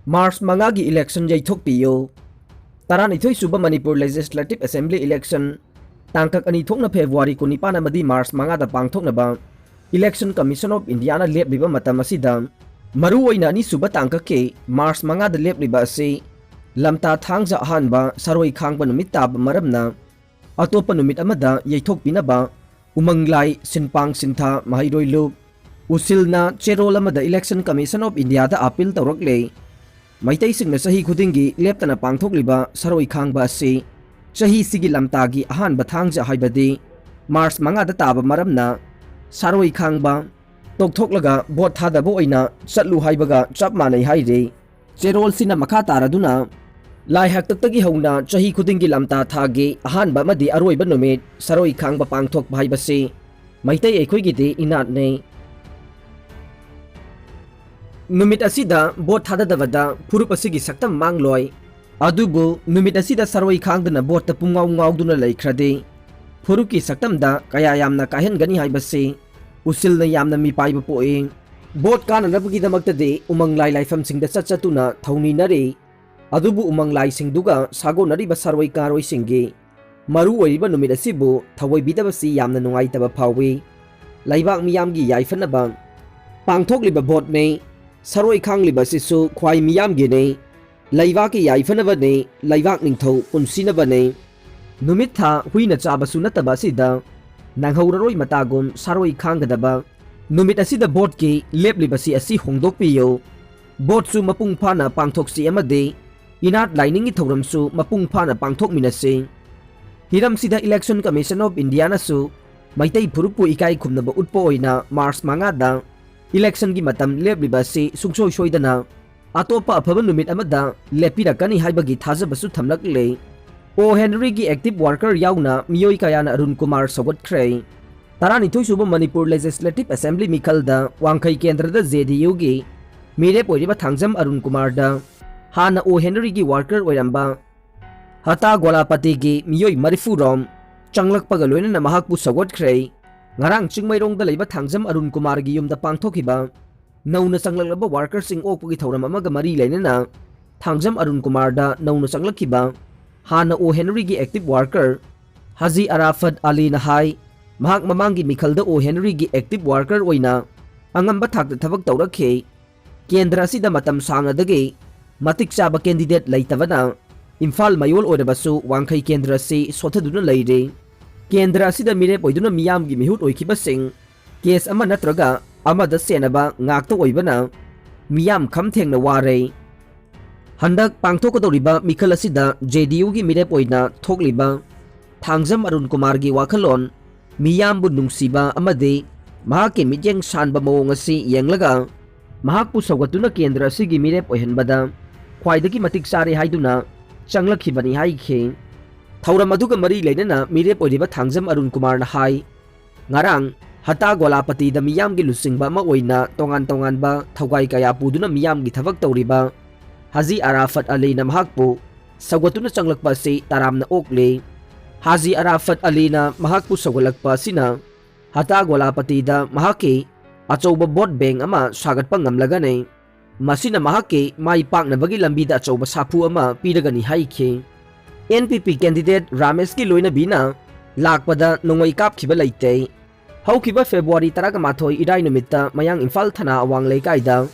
March mangagi election Yeithokpiyu. Taran ito'y suba Manipur Legislative Assembly election. Tangkak anithok na February 15 amadi March mangada pangthok na ba Election Commission of India na lepliba matam asida maruoy na ni suba tangkak ke March mangada lepliba asi lamta thangja ahanba saroi khangba numit tab maram na atopa numit amada Yeithokpi na ba umanglay sinpang sintha mahayroi lup usil na cherol amada Election Commission of India da appeal tawraklay Maitai sing na sahi khudingi lepta na pangthokliba saroi khangba asi sahi sigi lamtagi ahanba thangja haibadi March mangada taba maram na saroi khangba tokthoklaga bot thadabo oina chatlu haibaga chap manai haire cherol sina makha taraduna lai haktaktagi hauna sahi khudingi lamta thage ahanba madi aroiba numit saroi khangba pangthok haibasi maitai ekhoi inat nei Numit asida bot thadadabada purup asigi saktam mangloi adubu numit asida saroi khangdana bot ta pungaw ngawduna laikhrade puruki saktamda kaya yamna kahen gani haibase usil na yamna mi paiba poeng bot kana nabagi damaktade umanglay laifam singda chatchatuna thawni nare adubu umanglay singduga sago nariba saroi karoi singi maru oiba numit asibu thawoi bidabasi yamna nungai taba phawi laibak miyamgi yaifanaba pangthokliba bot me saroi khangliba sisu khwai miyam gene laibak ki yaifanaba ne laibak ningthau punsinaba ne numit tha huina chabasu nataba sida nanghoraroi matagum saroi khanggadaba numit asida bot ki leplibasi asi hongdokpiyo bot su mapung phana pangthoksi amade inat lining thoramsu mapung phana pangthokminase hiram sida Election Commission of India na su maitai phurupu ikai khumnaba utpo oina March mangada Election gi matam leplibasi sungsoi soidana atopa afaba numit amada lepirakani haibagi thajabasu thamlaklei O Henry gi active worker yauna miyoi kayana Arun Kumar Sogot Kray Taranithoi suba Manipur Legislative Assembly Mikalda Wangkai Kendrada JDU gi mire poiriba thangjam Arun Kumar da hana O Henry gi worker oiramba hata golapati gi miyoi marifu rom changlakpaga loina mahakpu Sogot Kray ngarang chingmairong da leiba thangjam Arun Kumar gi yumda pangthokiba nauna changlakba worker sing okpugi thoram amaga mari leinana thangjam Arun Kumar da nauna changlakhiba hana O Henry gi active worker Haji Arafat Ali na hai mahak mamangi mikhalda O Henry gi active worker oina angamba thakta thabak tawrakhe kendra sida matam sangadagi matik chaba candidate leitabana Imphal mayol oirabasu wangkhai kendra si sothaduna leire kendra sida mire poiduna miyam gi mihut oikiba sing case ama natraga amada senaba ngakta oibana miyam khamthengna ware Handak pangthokadoriba mikhal asida JDU gi mirep oina thokliba thangjam Arun Kumar gi wakhalon miyambu nungsiba amade mahakki mityeng sanba mawong asi yenglaga mahakpu sawgatuna kendra asigi mirep oihanbada khwaidagi matik sare haiduna changlakhibani haikhe thauram aduga mari leinana mirep oiriba thangjam Arun Kumar na hai ngarang hata golapati da miyam gi lusingba ma oina tongan ba thogai kaya puduna miyam gi thabak tawriba Haji Arafat Ali na mahakpo sawgatuna changlakpa si taram na okle Haji Arafat Ali na mahakpo sawgalakpa sina hata golapati da mahaki achauba bot bank ama sagat pangamlagane masina mahaki mai pak na bagi lambi da achauba sapu ama piragani haikhe NPP candidate Ramesh ki Loinabi na Lakpada Nongmei Kapkhiba Leite haukiba February 18 irai numitta mayang Imphal thana awang leikaida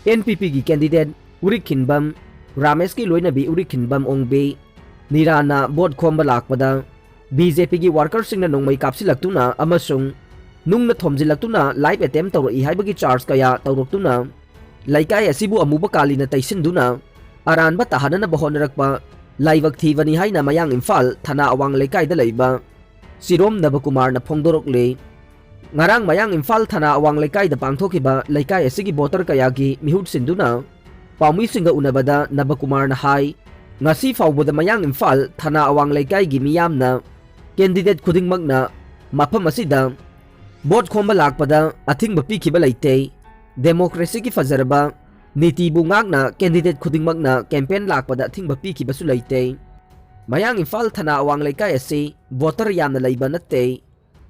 NPP gi candidate Urikhinbam Ramesh ki Loinabi Urikhinbam ongbe nirana bot khomba lakpada BJP gi worker sing na nongmai kapsilaktuna amasung nungna thomjilaktuna live attempt tawri haibagi charge kaya tawroktuna laikai asibu amuba kalina taisinduna aranba tahanana bahonrakpa laibak thivani haina mayang Imphal thana awang laikai da leiba Sirom Nabakumar na phongdorokle ngarang mayang Imphal thana awang laikai da pangthokiba laikai asigi voter kaya gi mihut sinduna Paumi singa unabada Nabakumar na hai ngasi fawbada mayang Imphal thana awang laikai gi miyamna candidate khudingmakna mafam asida bot khomba lakpada athingba pikhiba leite democracy ki fajarba niti bungakna candidate khudingmakna campaign lakpada athingba pikhiba su leite mayang Imphal thana awang laikai asi voter yamna leiba natte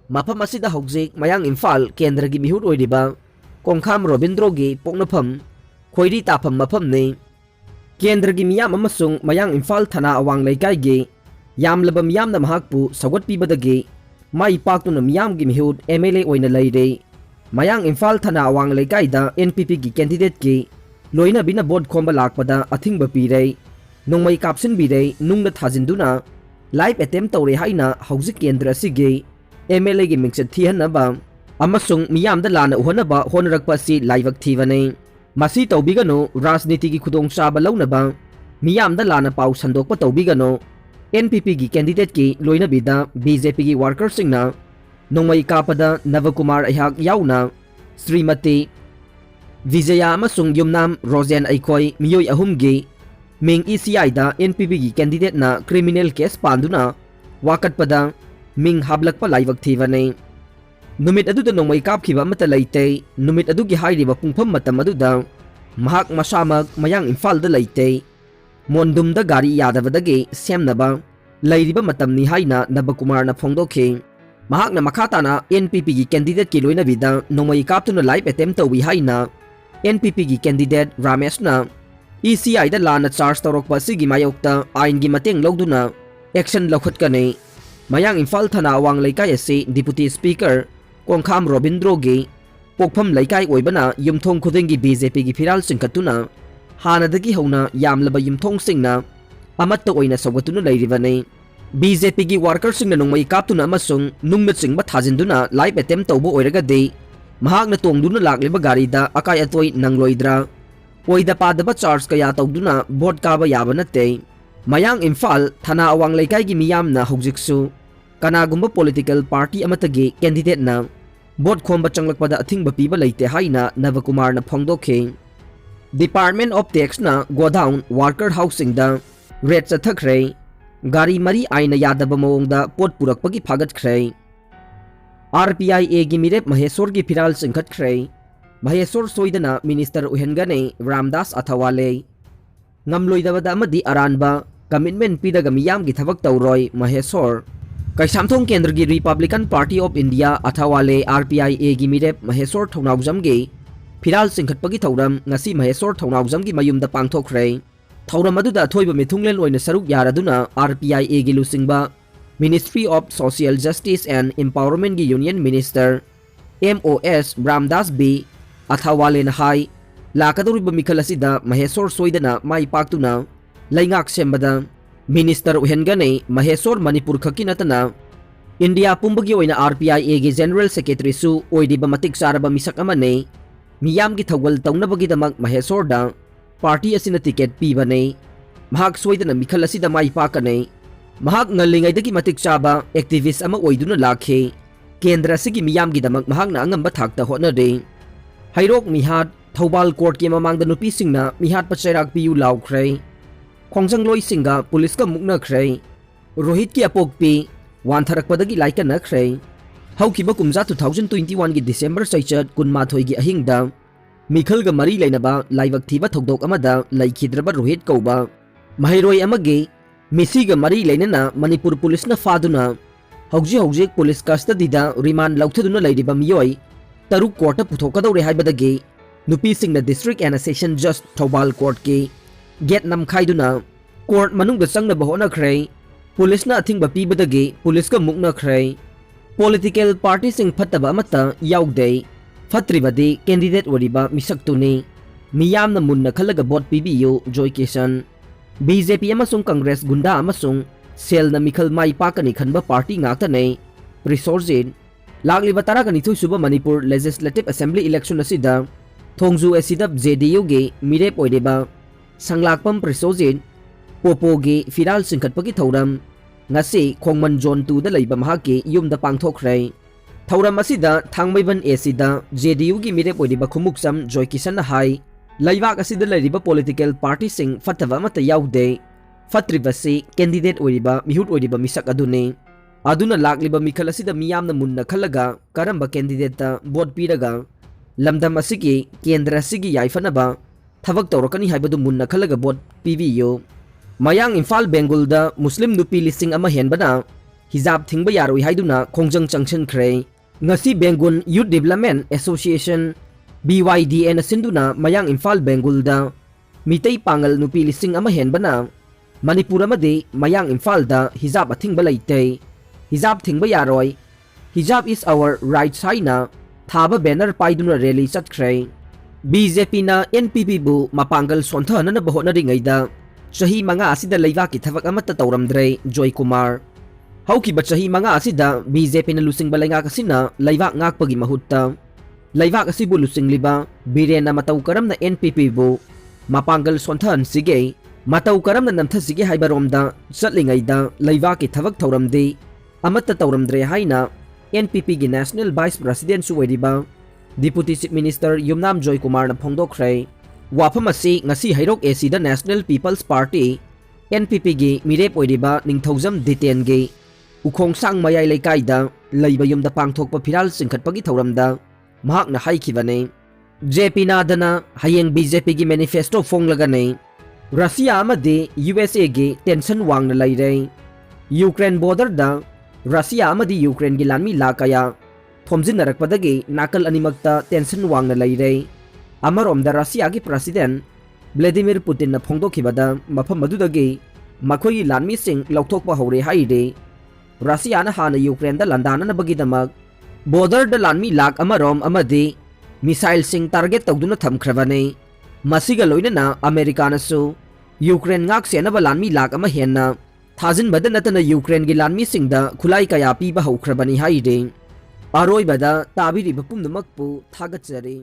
mafam asida hojik mayang Imphal kendra gi mihut oiriba Kongkham Robindro gi poknafam Khoiri tapam mafam ne Kendragi miyam amasung mayang Imphal Thana awang leikaigi yamlaba miyamna mahakpu sawatpibadagi mai paktuna miyamgi mihud MLA oina leire. Mayang Imphal Thana awang leikaida NPP gi candidate ki Loinabi na board khomba lakpada athingba pire. Nongmei kapsinbire nungna thajinduna live attempt tawre haina hauzik kendra sige MLA gi mingset thihanaba amasung miyamda lana uhanaba honarakpa si laivak thivane. Masi tawbigano rajniti gi khudong chaba launaba miyamda lana pau sandokpa tawbigano. NPP gi candidate ki Loinabi da BJP gi worker singna Nongmei kapada Navakumar ayhak yauna Srimati Vijaya amasung yumnam Rosen Aikoi miyoi ahumgi Ming ECI da NPP gi candidate na criminal case panduna wakatpada Ming hablakpa laivak thivane. Numit aduda Nongmei Kapkhiba mata Leite numit adugi hairiba pungpham matam aduda mahak masamag mayang Imphal da Leite mondum da gari yadabadagi semnaba lairiba matam ni haina Navakumar na phongdokhi. Mahak na makata na NPP gi candidate ki Loinabi da Nongmei kaptuna live attempt tawi haina NPP gi candidate Ramesh na ECI da lana charge tawrokpa sigi mayokta ain gi mateng logduna action lokhatkane. Mayang Imphal Thana awang leikai ase Deputy Speaker Kongkham Robindro gi pokpham leikai oibana yumthong khudingi BJP gi phiral singkhatuna hanadagi hona yamlaba yumthong singna amatta oina sawgatuna leiribane. BJP gi worker singna Nongmei kaptuna amasung nungna chingba thajinduna live attempt tawbo oiragadi mahakna tongduna lakliba gari da akai atoi nangloidra oida padaba charge kaya tawduna vote kaba yaba natte. Mayang Imphal Thana awang leikai gi miyamna hojiksu kanagumba political party amatagi candidate na vote khomba changlakpada athingba piba leite haina Navakumar na phongdokhe. Department of Tax na godown worker housing da rate chathakre gari mari aina yadaba mawongda pot purakpagi phagatkhre. RPIA gi mirep Mahesor gi phiral singkhatkre. Mahesor soidana minister uhengane Ramdas Athawale ngamloidabada amadi aranba commitment pidaga miyam gi thabak tawroi Mahesor. Kaisamthong Kendra gi Republican Party of India Athawale RPIA gi mirep Mahesor thonawjam gi phiral singkhatpagi thauram ngasi Mahesor thonawjam gi mayumda pangthokre. Thauram aduda thoiba mithunglen oina saruk yaraduna RPIA gi lusingba Ministry of Social Justice and Empowerment gi Union Minister MOS Ramdas B Athawale na hai lakaduriba mikhal asida Mahesor soidana mai paktuna laingak sembada Minister uhengane Mahesor Manipur khaki natana India pumbagi oina RPIA gi General Secretary su oidiba matik saraba misak amane miyam gi thawal tawnabagi damak Mahesor da party asina ticket pibane. Mahak soidana mikhal asida mai pakane. Mahak ngalingaidagi matik saba activist ama oiduna lakhe kendra sigi miyam gi damak mahak na angamba thakta hotnade. Hairok mihat Thobal court ki mamangda nupi singna mihat Yeithokpiyu laukre. Khongjang loi singa police ka mukna khre. Rohit ki apokpi wantharakpadagi laika na khre. Haukiba kumja 2021 gi December saichat kunmathoi gi ahingda mikhal ga mari leinaba laivak thiba thogdok amada laikhidraba Rohit kauba mahairoi amage misi ga mari leinana Manipur police na faduna hauji police custody da remand lauthaduna leiriba miyoi taruk court puthokadore haibadagi nupi singna district and session just Thobal court ki get nam khaiduna court manungda changna bahona khre police na athingba pibadagi police ka mukna khre. Political party sing phataba amata yaugde fatribadi candidate oriba misaktuni miyamna munna khalaga vote pibiyu Joy Kisan. BJP amasung Congress gunda amasung sel na mikhal mai pakani khanba party ngaktane Resourcin lagliba taragani suba Manipur Legislative Assembly election asida thongju asida JDU gi mirep oideba sanglakpam Resourcin popo gi firal singkhatpagi thauram ngasi khongman zone 2 da leiba mahaki yumda pangthokre. Thauram asida thangmaiban asida JDU gi mirep oideba khumuksam Joy Kisan na hai laibak asida leiriba political party sing fatava mata yaude fatribasi candidate oiriba mihut oiriba misak adune aduna lakliba mikhal asida miyamna munna khalaga karamba candidate ta vote piraga lamdam asigi kendra sigi yaifanaba thabak tawrakani haibadu munna khalaga vote pibiyo. Mayang Imphal Bengal da Muslim nupi listing ama henbana hijab thingba yaroi haiduna khongjang changchen khre. Ngasi Bengal Youth Development Association BYDN sinduna Mayang Imphal Bengal da Mitay pangal nupi lising ama henbana Manipur amadi mayang Imphal hijab athingba leite hijab thingba yaroy hijab is our right haina thaba banner paiduna rally chatkhre BJP na NPP bu mapangal sonthana na bahona ringaida chahi manga asida leiwa ki thavak amata tawramdre Joy Kumar haukiba chahi manga asida BJP na lusing balenga kasina leiwa ngakpagi mahutta leiwa kasibu lusing liba birena mataw karam na NPP bu mapangal sonthan sige matau karam na namtha sige haibaromda chatlingaida leiwa ki thavak thawramde amata tawramdre haina NPP gi National Vice President suwediba Deputy Chief Minister Yumnam Joy Kumar na phongdokre wafam asi ngasi hairok AC da National People's Party NPP gi mirep oidiba ningthaujam deten gi ukhong sang mayai leikaida leiba yumda pangthokpa phiral singkhatpagi thawramda mahak na haikhibane JP nadana hayeng BJP gi manifesto fonglagane Russia amadi USA gi tension wangna leire Ukraine border da Russia amadi Ukraine gi lanmi lakaya thomjinnarakpadagi nakal animakta tension wangna leire amarom da Russia gi president Vladimir Putin na phongdokhibada mafam madudagi makhoi lanmi sing lauthokpa hore haire Russia na hana Ukraine da landana na bagidamak border da lanmi lak amarom amadi missile sing target tawduna thamkhrabane masiga loinana America na su Ukraine ngak senaba lanmi lak ama henna thajin bada natana Ukraine gi lanmi singda khulai kaya piba haukrabani haide aroi bada tabiri bapum namakpu thagachari